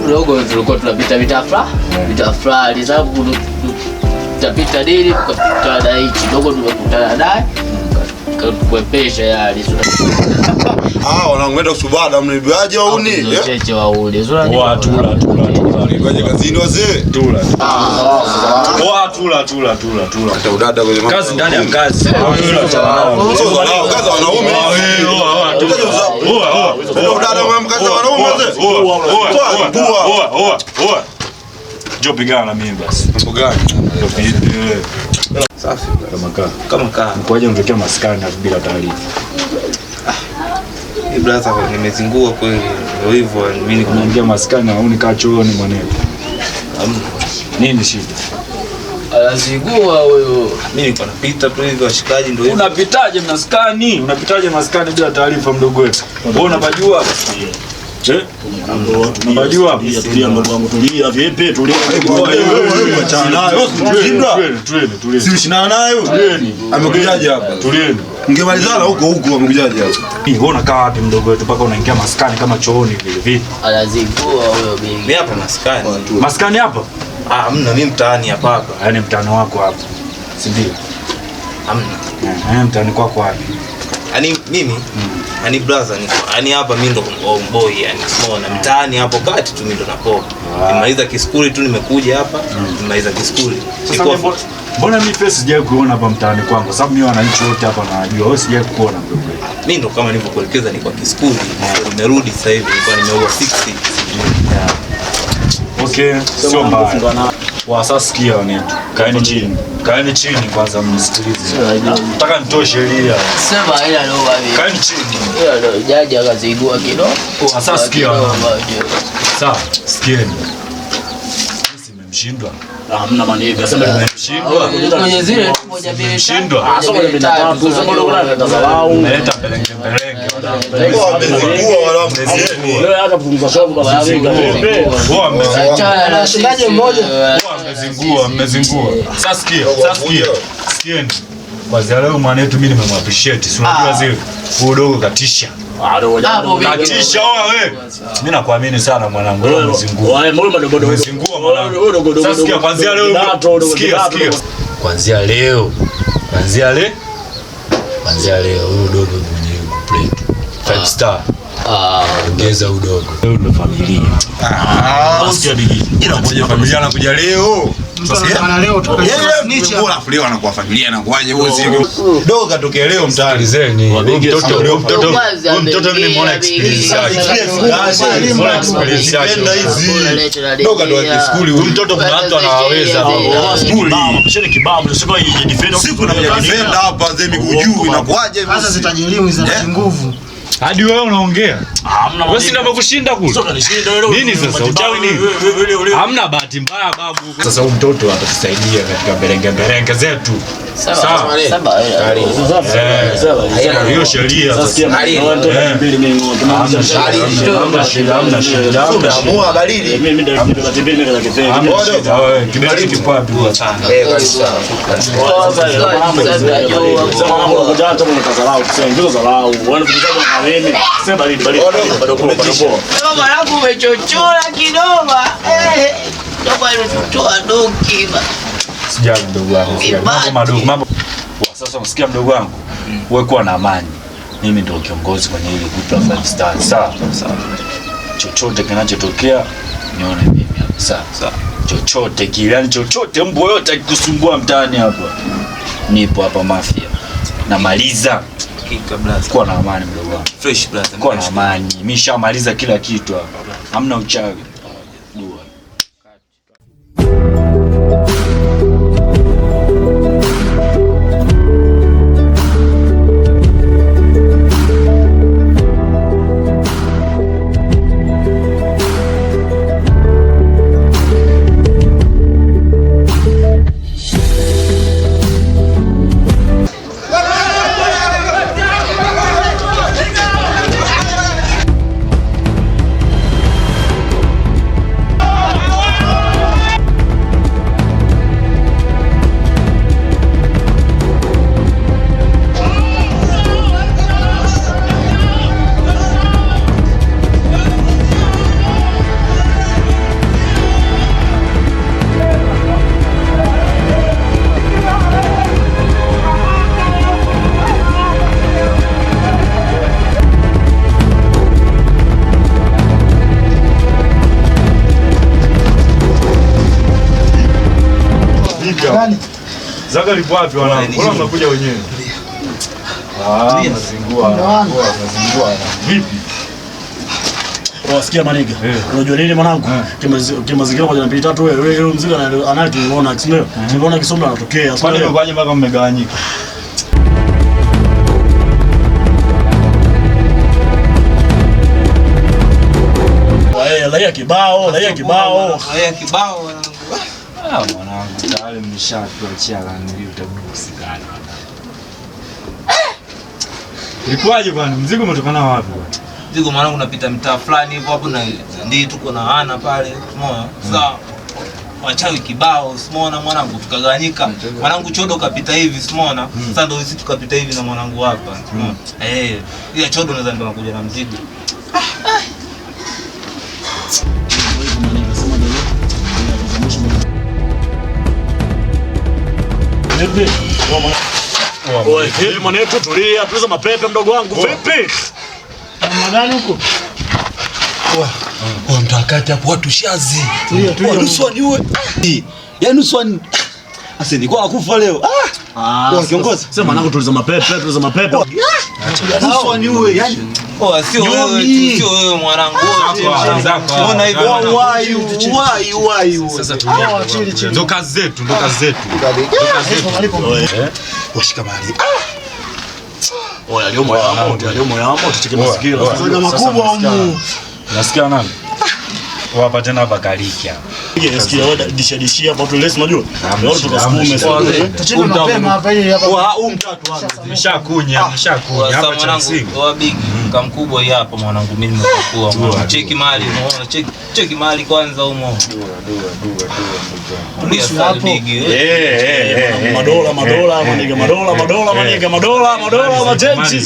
Logo tulikuwa tunapita vitafra lizabu tutapita dili tukapita daichi logo tumekutana naye kuepesha yale wanakwenda kusubada mnibiaje wauni cheche waule tula mnibiaje kazini wazee tula hata udada kwenye kazi ndani ya kazi kazi wanaume udada mkazi wanaume wazee njoo pigana na mimi basi. Mambo gani? Safi kama kaa. Mkoaje unatokea maskani bila taarifa? Brother nimezingua kweli. Ndio hivyo mimi nikuingia maskani au nikaa chooni mwanangu. Nini shida? Anazingua huyo. Mimi niko napita tu hivi washikaji ndio hivyo. Unapitaje maskani? Unapitaje maskani bila taarifa mdogo wetu? Wewe unapajua? Unajua tulia ndugu wangu tulia vipi tulia achana nayo tulia si ushindana nayo amekujaje hapa tulieni ungemalizana huko amekujaje hapa wewe unakaa wapi mdogo wetu mpaka unaingia maskani kama chooni vile vipi anazingua huyo bigi mimi hapa maskani hapa hamna mimi mtaani hapa yaani mtaani wako hapa si ndio hamna mtaani kwako wapi yani mimi yani brother yani hapa mimi ndo boy yani unaona mtaani hapo kati tu mimi ndo napo nimaliza kiskuli tu nimekuja hapa nimaliza kiskuli mbona mimi face sijawahi kuona hapa mtaani kwangu sababu mimi wananchi wote hapa nawajua wewe sijawahi kuona mdogo mimi ndo kama nilivyokuelekeza ni kwa kiskuli nimerudi sasa hivi nilikuwa nimeua 60 okay sio mbaya wasasikia wanetu kaeni chini kwanza mnisikilize nataka nitoe sheria sema ila leo wapi kaeni chini ila leo jaji akazigua kidogo wasasikia sawa sikieni sisi mmemshindwa hamna maneno sema mmemshindwa kwenye zile moja mbili mmemshindwa sasa kwenye tatu sema ndio kuna tazalao umeleta belenge leo hata kupunguza shovu kwa sababu shikaje mmoja mmezingua sasa sikieni kwanza leo mwanetu mimi nimemappreciate si unajua zile udogo katisha katisha wewe mimi nakuamini sana mwanangu wewe umezingua umezingua mwanangu sasa sikia kwanza leo sikia kwanza leo huyo dogo mwenye plate 5 star ongeza udogo leo ndo familia unasikia bigi inakuja familia anakuja leo sasa leo leo anakuwa familia anakuaje bosi dogo katokea leo mtaani zeni mtoto mimi nimeona experience yake dogo ndo skuli huyu mtoto kuna watu anaweza skuli msheni kibao sio yeye defender siku na defender hapa zemi kujuu inakuaje sasa zitajelimu za nguvu hadi wewe unaongea wewe si ndio kushinda kule nini sasa uchawi nini hamna bahati mbaya babu sasa huyu mtoto atatusaidia katika berenge zetu sawa hiyo sheria sasa hamna shida amua baridi mimi ndio nimetembea katika kifeni kibariki kipapi sasa mambo ngoja hata mna kazalao sio zalao wanafikiri mimi sema baridi bado poa kama yangu umechochora kidogo kama ilitoa doki sijali mdogo wangu mambo sasa usikia mdogo wangu wewe kuwa na amani mimi ndio kiongozi kwenye ile group la 5 stars sawa chochote kinachotokea nione mimi hapa sawa chochote kile yani chochote mbo yote akikusumbua mtaani hapa nipo hapa mafia namaliza kuwa na amani mdogo wangu fresh brother kuwa na amani mimi nishamaliza kila kitu hapa hamna uchawi Gani? Zaga lipo wapi wanangu? Mbona mnakuja wenyewe? Mazingua. Vipi? Wasikia maniga. Unajua nini mwanangu? Kimazingira moja na mbili tatu wewe mzigo anayetuona kisimeo. Tunaona kisomo anatokea. Kwani mkoaje mpaka mmegawanyika? Laia kibao wanangu. Mwanangu tayari mmeshatuachia nili utabusi gani? Ilikuwaje bwana? Mzigo umetokana wapi bwana? Mzigo mwanangu unapita mtaa fulani hivyo hapo na ndio tuko na ana pale. Umeona? Sasa wachawi kibao, umeona mwanangu tukagawanyika. Mwanangu Chodo kapita hivi, umeona? Sasa ndio sisi tukapita hivi na mwanangu hapa. Ile Chodo naweza ndo anakuja na mzigo. Vipi mwanetu, tulia, tuliza mapepe mdogo wangu, vipi? Namna gani huko? Mtakati hapo watu shazi. Tulia. Nusu ni wewe. Yaani nusu ni asa nilikuwa nakufa leo. Kiongozi. Sema mwanangu tuliza mapepe. Nusu ni wewe. Yaani sio wewe mwanangu. Unaona hivyo. Why. Sasa tulia. Ndo kazi zetu. Washika mali. Aliyomo yamo tucheke masikio. Sana makubwa humu. Nasikia nani? Wapa tena bakaliki hapa. Nasikia wewe dishia hapo tulesi unajua. Leo tukasukume sasa. Tucheke mapema hapa hii hapa. Mtatu hapa. Nimeshakunya hapa cha msingi. Wa big kamkubwa hii hapa mwanangu mimi nimekuwa mwana. Cheki mali unaona cheki mali kwanza humo. Tulia sana big. Madola matenchi.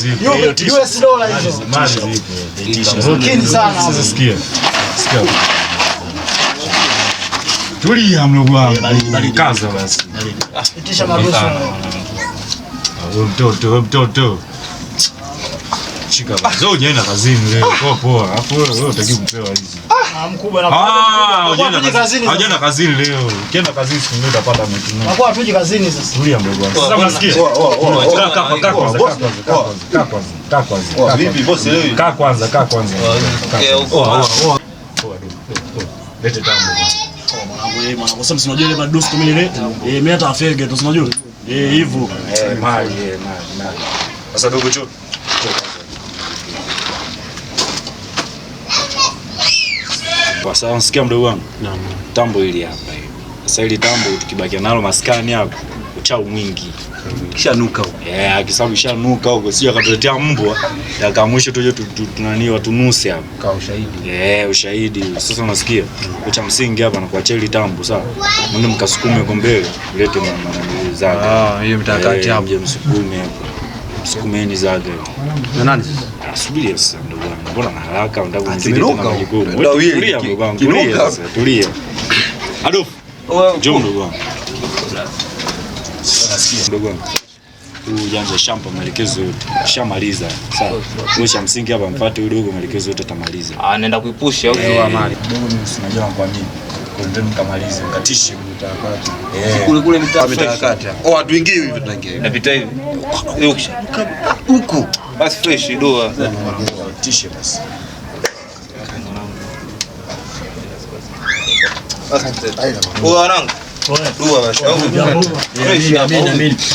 US dola hizo. Mali zipo. Kini sana. Sasa sikia. Tulia mdogo wangu. Kaza basi. Itisha maruhusu. Wewe mtoto. Shika basi. Zao unaenda kazini leo. Poa. Alafu wewe unataka kupewa hizi. Mkubwa na Hajaenda kazini leo. Ukienda kazini siku nyingine utapata mtu. Nakuwa tuje kazini sasa. Tulia mdogo wangu. Sasa unasikia? Kaa kwanza. Vipi boss leo? Kaa kwanza. Lete tambo. Mwanangu sasa msinajua ile madusu kumi ile. Mimi hata afege tu unajua. Hivyo. Mali. Sasa dogo cho. Kwa sababu nasikia mdogo wangu. Naam. Tambo hili hapa hivi. Sasa hili tambo tukibakia nalo maskani hapo, uchao mwingi. Kishanuka huko. Akisabu kishanuka huko, sio akatuletea mbwa. Dakika mwisho tuje tunani watunuse hapo. Kwa ushahidi. Ushahidi. Sasa unasikia? Cha msingi hapa na kuachia hili tambo, sawa? Mwende mkasukume huko mbele, lete mama zake. Hiyo mtakati hapo. Je, msukume hapo. Msukumeni zake. Na nani sasa? Subiri sasa ndugu wangu. Mbona na haraka unataka kunizidi tena majukumu? Tulia ndugu wangu. Tulia. Adolf. Njoo ndugu wangu. Nasikia ndugu wangu. Ujanja shampa maelekezo yote. Shamaliza. Sawa. Wewe cha msingi hapa mfuate udogo maelekezo yote atamaliza. Naenda kuipusha au mali. Dogo mimi sinajua kwa nini. Kwa ndio mkamalize mkatishe mtakati. Kule mtakati. Watu ingie hivi tunaingia. Napita hivi. Huko. Basi fresh doa. Tishe basi. Wanangu. Dua basi.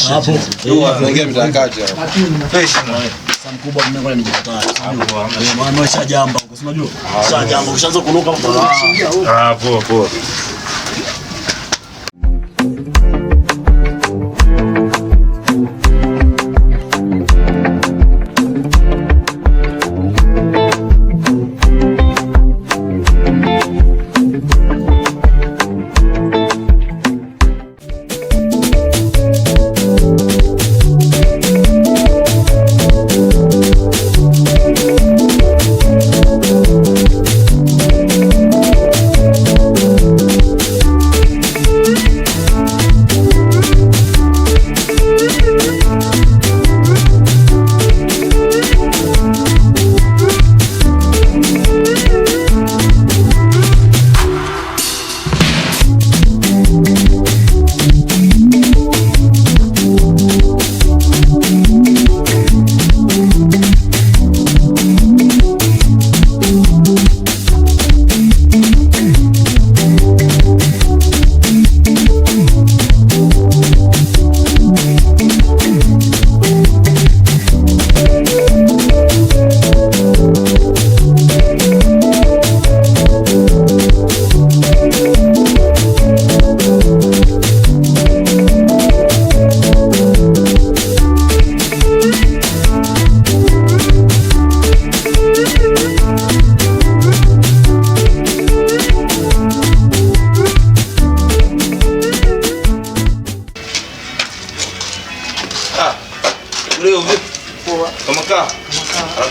Hapo. Tunaingia mtakati hapo. Fresh. Sasa mkubwa mimi ngoja nijikataa. Maana shajamba huko, unajua? Shajamba ukishaanza kunuka poa.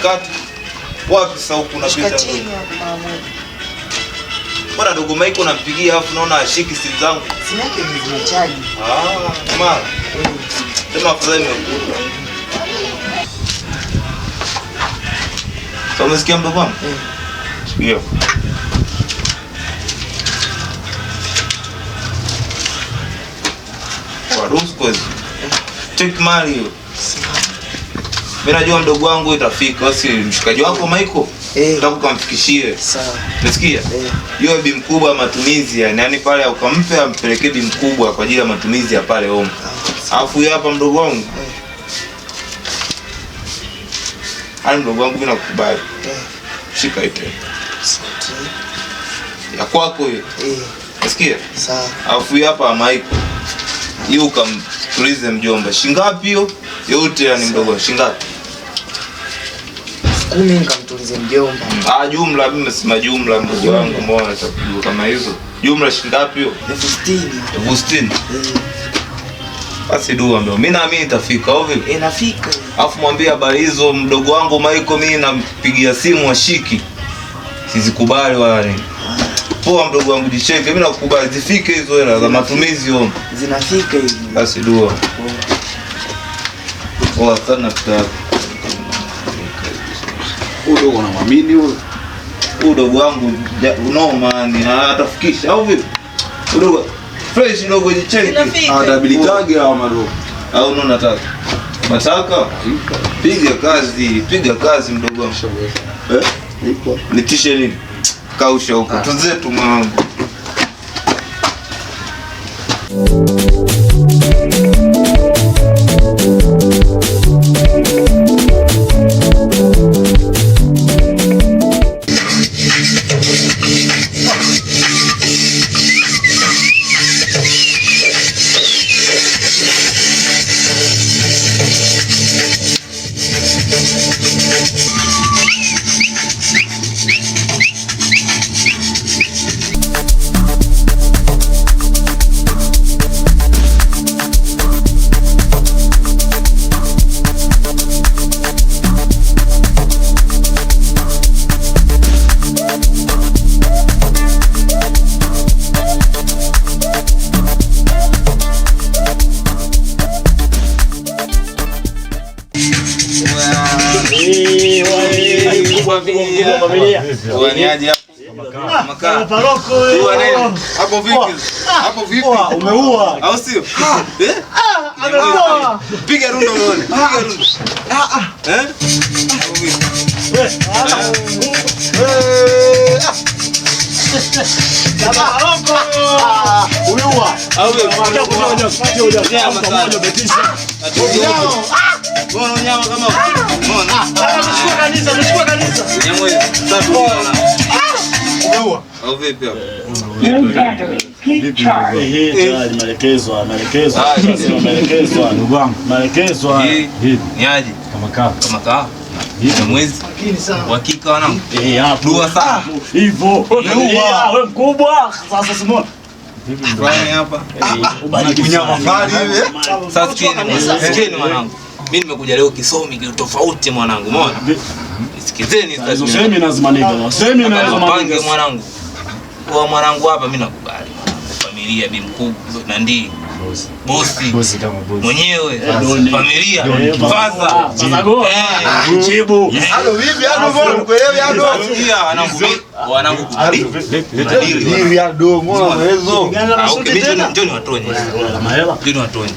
kati. Wapi sasa huku unapita? Bwana dogo Maiko nampigia alafu naona ashiki simu zangu. Simu yake zimechaji. Mara. Sema afadhali nimekuja. Sasa umesikia mdogo wangu? Ndio. Kwa rusko. Take mali hiyo. Mimi najua mdogo wangu itafika, basi mshikaji wako Maiko. Nataka ukamfikishie. Sawa. Unasikia? Yule bi mkubwa matumizi yani pale ukampe ampelekee bi mkubwa kwa ajili ya matumizi ya pale home. Alafu hapa mdogo wangu. Hai mdogo wangu mimi nakukubali. Shika ite. Ya kwako hiyo. Unasikia? Sawa. Alafu hapa Maiko. Hiyo ukamtulize mjomba. Shingapi hiyo? Yote yani mdogo shingapi? 10 nikamtulize mjomba. Jumla mimi nasema jumla mdogo wangu mbona chakujua kama hizo. Jumla shingapi hiyo? 60,000. Basi dua ndio. Mimi naamini itafika au vipi? Inafika. Alafu mwambie habari hizo mdogo wangu Maiko, mimi nampigia simu ashiki. Sizikubali wala nini. Poa mdogo wangu jicheke, mimi nakukubali zifike hizo hela za matumizi huko. Zinafika hivi. Basi dua. Poa sana tutaka. Udogo unamwamini huyo? Udogo wangu unaoma ni atafikisha au vipi? Udogo fresh dogo jicheke. Atabilikage au madogo. Au unaona nataka? Mataka? Piga kazi mdogo wangu. Nipo. Nitishe nini? Kausha huko. Tuzetu mwanangu. Hapo vipi? Umeua. Au sio? Ameua. Piga rundo uone. Piga rundo. Hapo vipi? Umeua. Au vipi? Bwana nyama kama umeona? Mshukua kanisa. Nyamwe safi. Umeua. Au vipi hapo? Maelekezwa ndugu wangu. Maelekezwa. Ni aje? Kama kaa. Hivi mwezi. Hakika wanangu. Hapo. Dua sana. Hivyo. Wewe mkubwa. Sasa Simon. Fulani hapa. Ubariki mnyama fulani hivi. Sasa sikieni mwanangu. Mimi nimekuja leo kisomi tofauti mwanangu. Umeona? Sikizeni sasa. Hizo semina zimanika. Semina hizo pange mwanangu. Kwa mwanangu hapa mimi nakubali. Familia bi mkubwa na ndii. Bosi kama bosi. Mwenyewe familia. Sasa. Jibu. Hado vipi? Hado mbona kuelewi hado? Sikia wanangu kubali. Hivi hado mbona uwezo? Njoni watonye. Njoni watonye.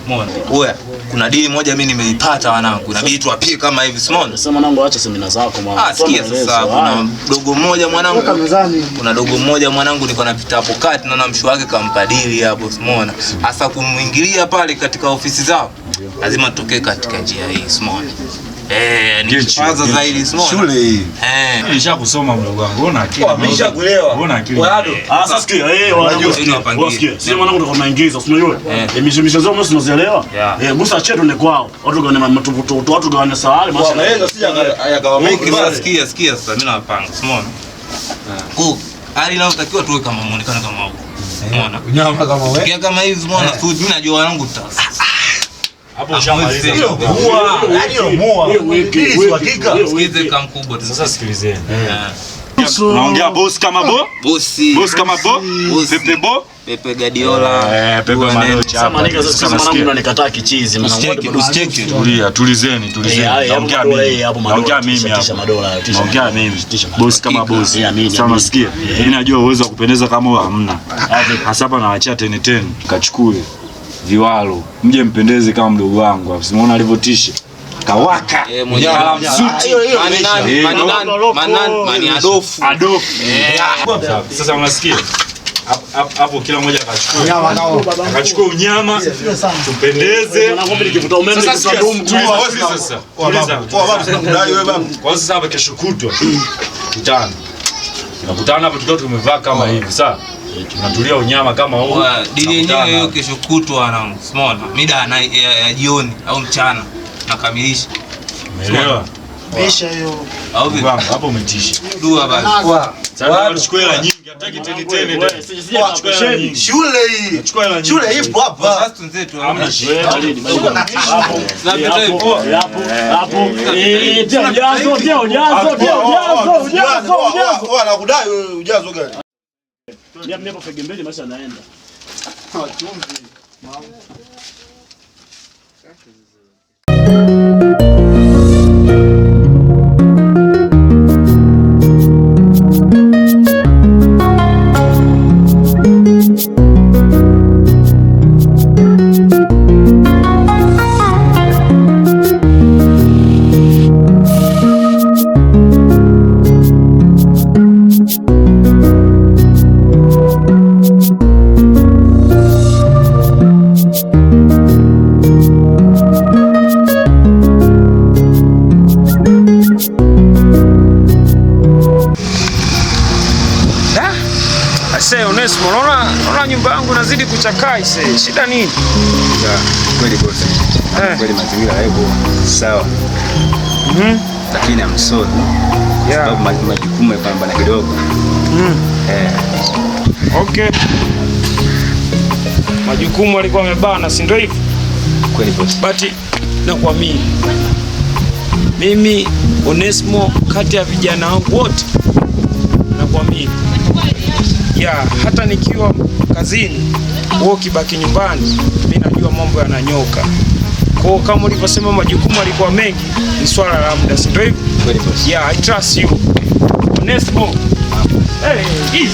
Umeona? Oya, kuna dili moja mimi nimeipata wanangu. Inabidi tuwapie kama hivi, umeona? Sasa mwanangu acha semina zako mwana. Sikia sasa kuna dogo mmoja mwanangu. Kuna dogo mmoja mwanangu niko napita hapo kati naona mshu wake kampa dili hapo, umeona? Hasa kumuingilia pale katika ofisi zao. Lazima tutokee katika njia hii, umeona? Ni kwanza zaidi, umeona? Shule hii. Nishakusoma mdogo wangu. Una akili. Umeshakuelewa. Una akili. Sasa sikia, wanajua. Sio mwanangu ndo tunaingiza, unajua? Mishemisho zao mimi tunazielewa. Busa chetu ni kwao. Watu gani matuputu, watu gani sahali basi. Bwana yeye sija ayagawa mengi basi. Sikia sasa mimi nawapanga, umeona? Hali inayotakiwa tuwe kama muonekano kama huko. Umeona? Nyama kama wewe. Kia kama hivi umeona? Mimi najua wanangu sasa. Hapo ushamaliza. Yaani muua. Hili si hakika. Sikize kama mkubwa. Sasa sikilizeni. Naongea boss kama boss kama Pepe Pepe Guardiola. Pepe Manocha hapa. Sasa mwanangu unanikataa kichizi. Usicheke. Tulizeni. Naongea mimi hapa. Naongea mimi. Boss kama boss. Sasa unasikia? Mimi najua uwezo wa kupendeza kama wewe hamna. Hasa hapa naachia 10 kachukue viwalo. Mje mpendeze kama mdogo wangu. Hapo umeona alivyotisha. Kawaka. Mani Adolf. Sasa unasikia? Hapo kila mmoja akachukua unyama tupendeze. Sasa kwa sasa hapa kesho kutwa tunakutana hapo tukiwa tumevaa kama hivi sawa. Tunatulia unyama kama huu. Dini yenyewe hiyo kesho kutwa na small mida ya jioni au mchana nakamilisha. Umeelewa? Mesha hiyo. Au vipi? Hapo umetisha. Dua basi. Sasa tunachukua hela nyingi, hataki tena. Shule hii. Shule ipo hapa. Sasa tunzetu Hamna shida. Hapo. Wanakudai ujazo gani? Mimi hapo fege mbele basi anaenda. Onesmo, unaona nyumba yangu inazidi kuchakaa ise. Shida nini? Kweli boss. Kweli mazingira hayapo sawa. Lakini I'm sorry. Sababu majukumu yapambana kidogo. Okay. Majukumu alikuwa amebana, si ndio hivyo? Kweli boss. But nakuamini. Mimi Onesmo kati ya vijana wangu wote nakuamini. Hata nikiwa kazini, wewe ukibaki nyumbani, mimi najua mambo yananyoka. Kwa kama ulivyosema majukumu alikuwa mengi, ni swala la muda, si ndio hivyo? Kweli boss. I trust you. Onesmo. Easy.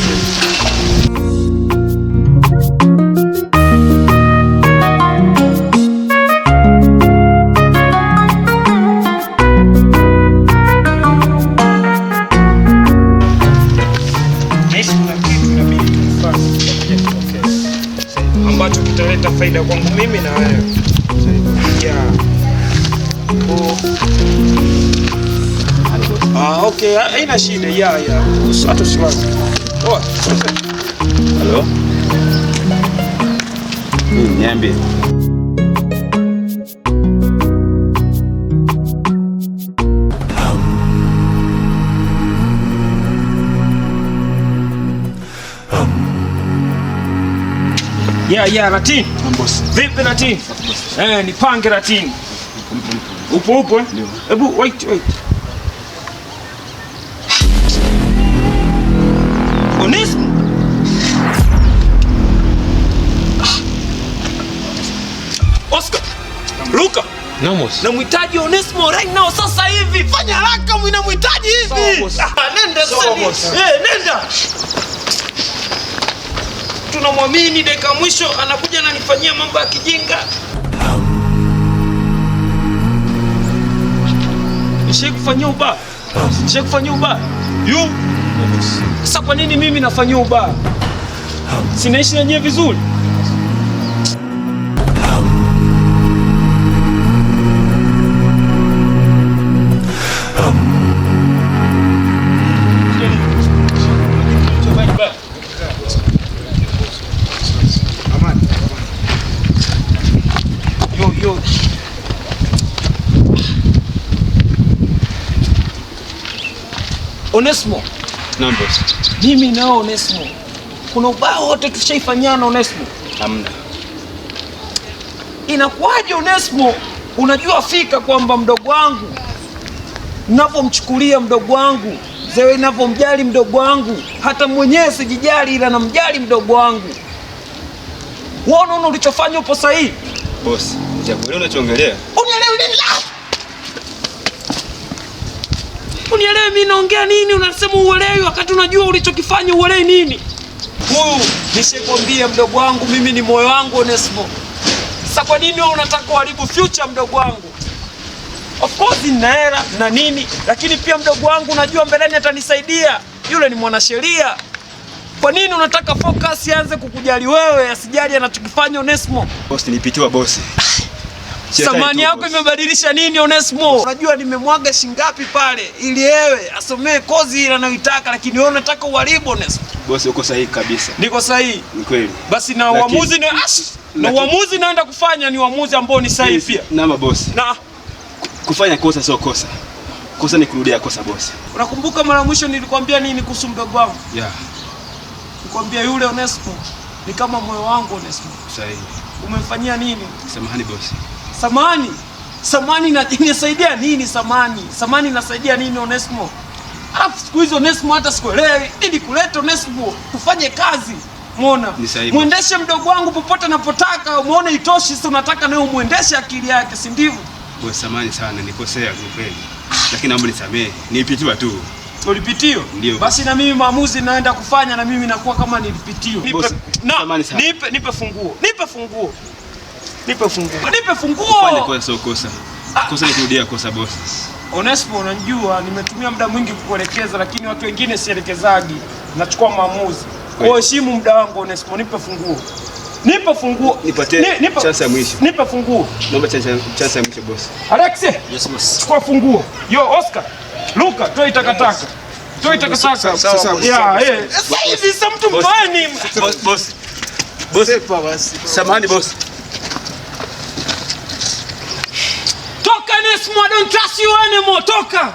Ambacho kitaleta faida kwangu mimi na wewe. Okay, haina shida. Hata usiwaze. Hello? Niambie. Latin. Vipi Latin? Nipange Latin. Upo? Hebu wait. Onesmo. Oscar. Luka. Namhitaji Onesmo right now sasa hivi. Fanya haraka, mnamhitaji hivi. Nenda sasa. Nenda. Tunamwamini dakika mwisho anakuja ananifanyia mambo ya kijinga. Nishakufanyia ubaya. Sasa kwa nini mimi nafanyia ubaya? Sinaishi na nyie vizuri? Yo. Onesmo. Mimi nao Onesmo. Kuna ubaya wote tushaifanyana Onesmo? Hamna. Inakuwaje Onesmo? Unajua fika kwamba mdogo wangu ninavyomchukulia mdogo wangu, zewe ninavyomjali mdogo wangu, hata mwenyewe sijijali ila namjali mdogo wangu. Unaona ulichofanya upo sahihi? Boss, nitakuelewa unachoongelea. Unielewi nini la? Unielewi mimi naongea nini? Unasema uelewi wakati unajua ulichokifanya uelewi nini? Huyu nishakwambia mdogo wangu mimi ni moyo wangu Onesmo. Sasa kwa nini wewe unataka kuharibu future mdogo wangu? Of course nina hela na nini, lakini pia mdogo wangu najua mbeleni atanisaidia. Yule ni mwanasheria. Kwa nini unataka focus ianze kukujali wewe, asijali anachokifanya Onesmo? Boss, nilipitiwa boss. Samani yako imebadilisha nini Onesmo? Unajua nimemwaga shingapi pale ili yewe asomee kozi ile anayoitaka, lakini wewe unataka uharibu Onesmo. Boss, uko sahihi kabisa. Niko sahihi? Ni kweli. Basi na uamuzi na uamuzi naenda kufanya ni uamuzi ambao ni sahihi pia. Naomba boss. Na kufanya kosa sio kosa. Kosa ni kurudia kosa boss. Unakumbuka mara mwisho nilikwambia nini kuhusu mdogo wangu? Yeah. Nikwambia yule Onesmo ni kama moyo wangu Onesmo. Sahihi. Umemfanyia nini? Samahani boss. Samani? Samani inasaidia nini samani? Samani inasaidia nini Onesmo? Alafu siku hizo Onesmo hata sikuelewi. Ili kuleta Onesmo tufanye kazi. Muona? Muendeshe mdogo wangu popote anapotaka. Umeona itoshi sasa unataka nawe umuendeshe akili yake, si ndivyo? Boss, samahani sana, nikosea kwa kweli. Lakini naomba nisamee. Nilipitiwa tu. Ulipitio? Basi na mimi maamuzi naenda kufanya na mimi nakuwa kama nilipitio. Nipe funguo. Nipe funguo. Nipe funguo. Nipe funguo. Fanya kosa sio kosa. Kosa ni kurudia kosa boss. Onesmo, unajua nimetumia muda mwingi kukuelekeza, lakini watu wengine sielekezaji. Nachukua maamuzi. Heshimu muda wangu Onesmo, nipe funguo. Nipe funguo. Nipatie chance ya mwisho. Nipe funguo. Naomba chance ya mwisho boss. Alex. Yes boss. Chukua funguo. Yo Oscar. Luka, toa takataka. Toa takataka. Sawa. Sasa hivi sasa mtu mbani. Boss. Boss. Samahani boss. Toka Onesmo, I don't trust you anymore. Toka.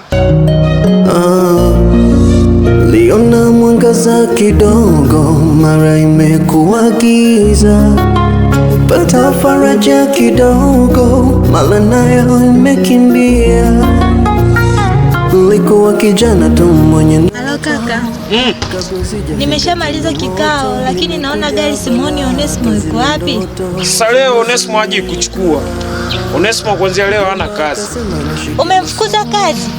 Liona mwangaza kidogo, mara imekuwa giza. Pata faraja kidogo, mara nayo imekimbia. Nilikuwa kijana tu mwenye. Halo kaka. Nimeshamaliza kikao, lakini naona gari Simoni Onesmo yuko wapi? Sasa leo Onesmo aje kuchukua. Onesmo kuanzia leo hana kazi. Umemfukuza kazi?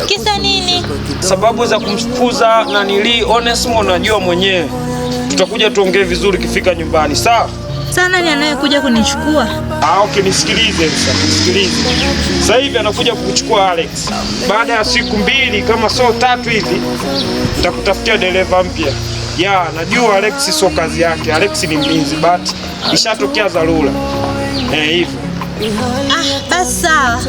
Kisa nini? Sababu za kumfukuza na nili Onesmo najua mwenyewe. Tutakuja tuongee vizuri kifika nyumbani, sawa? Sana ni anayekuja kunichukua. Okay, nisikilize sasa, nisikilize. Sasa hivi anakuja kukuchukua Alex. Baada ya siku 2 kama sio 3 hivi nitakutafutia dereva mpya. Najua Alex sio kazi yake. Alex ni mlinzi but ishatokea dharura. Hivyo. Basi sawa.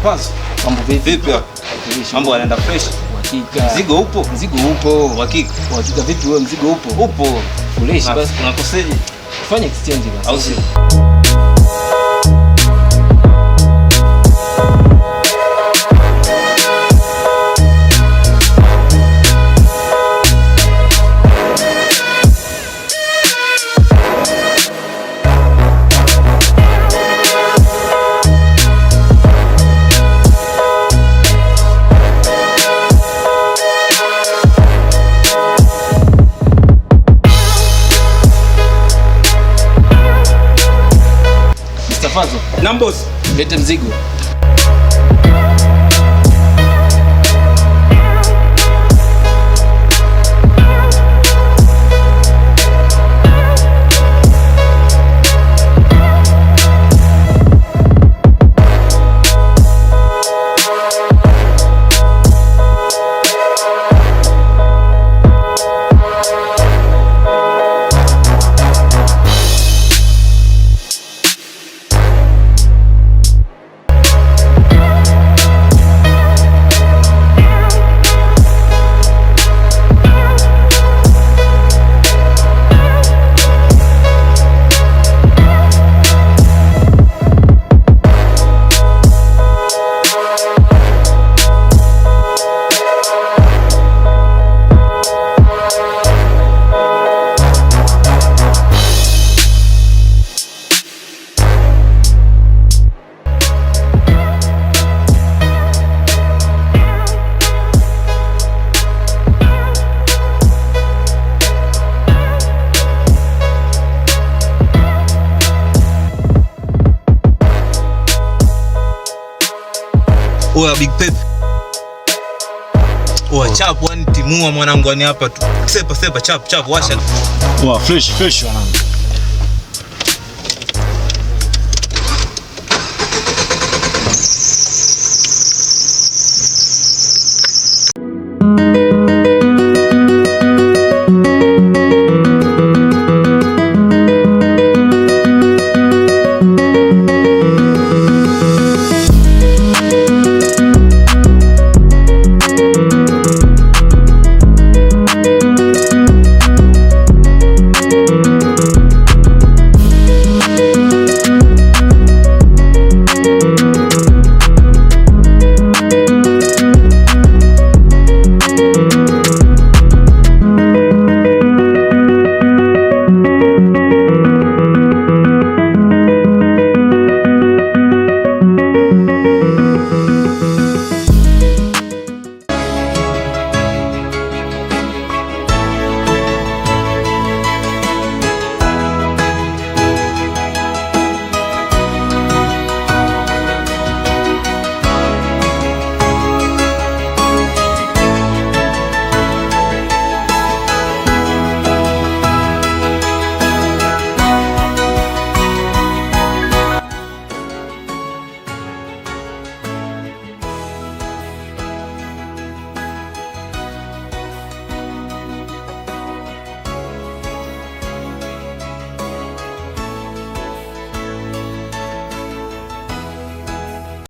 Pazo. Mambo vipi? Vipi? Mambo yanaenda fresh. Hakika. Mzigo upo? Mzigo upo. Hakika. Hakika vipi wewe mzigo upo? Upo. Fresh basi unakoseje? Fanya exchange basi. Au sio? Fazo. Nambos. Lete mzigo. Oya Big Pepe. Oya chapu, yani timua mwanangu, yani hapa tu. Sepa chap washa. Oya fresh mwanangu.